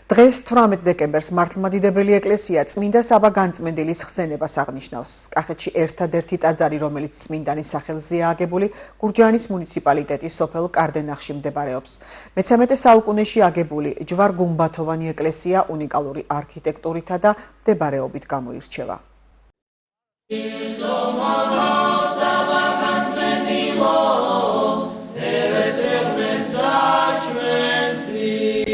დღეს 18 დეკემბერს მართლმადიდებელი ეკლესია წმინდა საბა განწმენდილის ხსენებას აღნიშნავს. კახეთში ერთადერთი ტაძარი, რომელიც წმინდანის სახელზეა აგებული, გურჯაანის მუნიციპალიტეტის სოფელ კარდენახში მდებარეობს. მე-13 საუკუნეში აგებული ჯვარ-გუმბათოვანი ეკლესია უნიკალური არქიტექტურითა და მდებარეობით გამოირჩევა.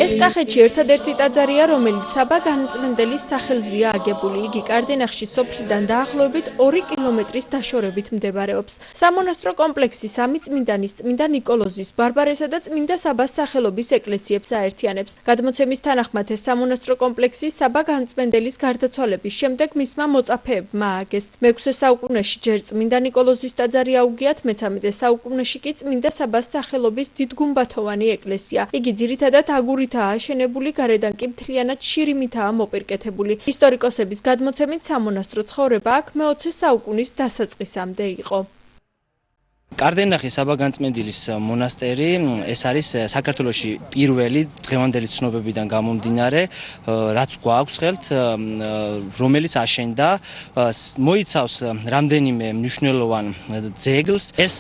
ეს კახეთში ერთადერთი ტაძარია, რომელიც საბა განწმენდელის სახელზეა აგებული. იგი კარდენახში სოფლიდან დაახლოებით 2 კილომეტრის დაშორებით მდებარეობს. სამონასტრო კომპლექსი სამი წმინდანის, წმინდა ნიკოლოზის, ბარბარესა და წმინდა საბას სახელობის ეკლესიებს აერთიანებს. გადმოცემის თანახმად ეს სამონასტრო კომპლექსი საბა განწმენდელის გარდაცვალების შემდეგ მისმა მოწაფეებმა ააგეს. მე-6 საუკუნეში ჯერ წმინდა ნიკოლოზის ტაძარი აუგიათ, მე-13 საუკუნეში კი წმინდა საბას სახელობის დიდგუმბათოვანი ეკლესია. იგი ძირითადად აგურით აშენებული, გარედან კი მთლიანად შირიმითაა მოპირკეთებული. ისტორიკოსების გადმოცემით სამონასტრო ცხოვრება აქ მე-20 საუკუნის დასაწყისამდე იყო. კარდენახის საბა განწმენდილის მონასტერი ეს არის საქართველოში პირველი დღევანდელი ცნობებიდან გამომდინარე, რაც გვაქვს ხელთ, რომელიც აშენდა, მოიცავს რამდენიმე მნიშვნელოვან ძეგლს. ეს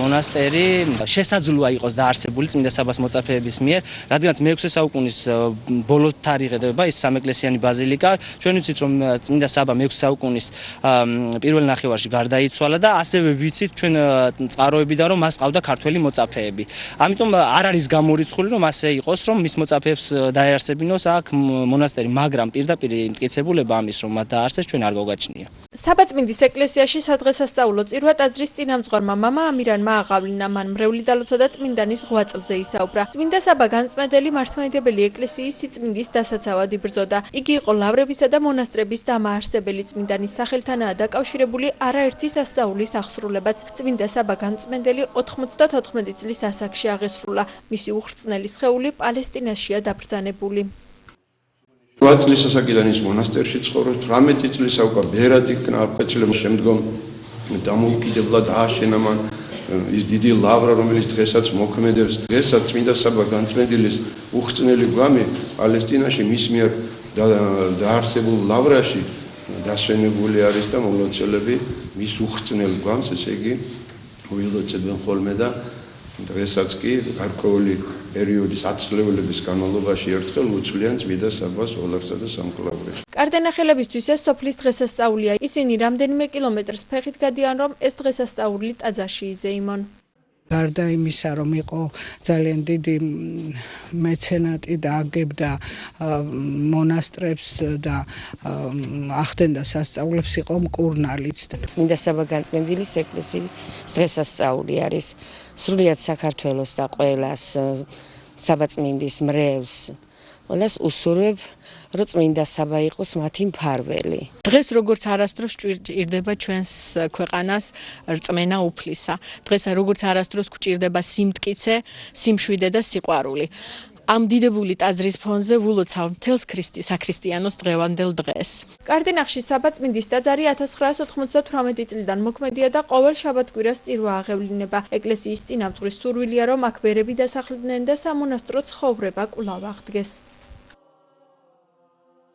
მონასტერი შესაძლოა იყოს დაარსებული წმინდა საბას მოწაფეების მიერ, რადგანაც მე-6 საუკუნის ბოლო თარიღდება ის სამეკლესიანი ბაზილიკა. ჩვენ ვიცით, რომ წმინდა საბა მე-6 საუკუნის პირველ ნახევარში გარდაიცვალა და ასევე ვიცით ჩვენ წყაროებიდან, რომ მას ყავდა ქართველი მოწაფეები. ამიტომ არ არის გამორიცხული, რომ ასე იყოს, რომ მის მოწაფეებს დაეარსებინოს აქ მონასტერი, მაგრამ პირდაპირ მტკიცებულება ამის, რომ მათ დაარსეს, ჩვენ არ გვაგვაჩნია. საბაწმინდის ეკლესიაში სადღესასწაულო წირვა ტაძრის წინამძღვარმა მამა ამირანმა აღავლინა. მან მრევლი დალოცა და წმინდანის ღვაწლზე ისაუბრა. წმინდა საბა განწმენდელი მართლმადიდებელი ეკლესიის სიწმინდის დასაცავად იბრძოდა. იგი იყო ლავრებისა და მონასტრების დამაარსებელი. წმინდანის სახელთანაა დაკავშირებული არაერთი სასწაულის აღსრულებაც. წმინდა საბა განწმენდელი 94 წლის ასაკში აღესრულა. მისი უხრწნელი სხეული პალესტინაშია დაბრძანებული. 8 წლის ასაკიდან ის მონასტერში ცხოვრობს, 18 წლის უკვე ბერად იქნა აფეთილების შემდგომ დამოუკიდებლად ააშენა მან ის დიდი ლავრა, რომელიც დღესაც მოქმედებს. დღესაც წმინდა საბა განწმენდილის უხრწნელი გვამი პალესტინაში მის მიერ დაარსებულ ლავრაში დასვენებული არის და მომლოცველები მის უხრწნელ გვამს, ესე იგი უილოცებენ ხოლმე და დღესაც კი გარკვეული პერიოდის ათწლეულების განმავლობაში ერთხელ უცვლიან წმინდა საბას ოლახსა და სამკლავრეს. კარდენახელებისთვის ეს სოფლის დღესასწაულია. ისინი რამდენიმე კილომეტრს ფეხით გადიან, რომ ეს დღესასწაული ტაძარში იზეიმონ. გარდა იმისა, რომ იყო ძალიან დიდი მეცენატი და აგებდა მონასტრებს და ახდენდა სასწაულებს, იყო მკურნალიც. წმინდა საბა განწმენდილის ეკლესიის დღესასწაული არის სრულიად საქართველოს და ყველას საბაწმინდის მრევლს ყველას უსურვებ, რომ წმინდა საბა იყოს მათი მფარველი. დღეს როგორც არასდროს ჭირდება ჩვენს ქვეყანას რწმენა უფლისა. დღეს როგორც არასდროს გვჭირდება სიმტკიცე, სიმშვიდე და სიყვარული. ამ დიდებული ტაძრის ფონზე ვულოცავ მთელს საქრისტიანოს დღევანდელ დღეს. კარდენახში საბაწმინდის ტაძარი 1998 წლიდან მოქმედია და ყოველ შაბათ-კვირას წირვა აღევლინება. ეკლესიის წინამძღვრის სურვილია, რომ აქ ვერები დასახლდნენ და სამონასტრო ცხოვრება კვლავ აღდგეს.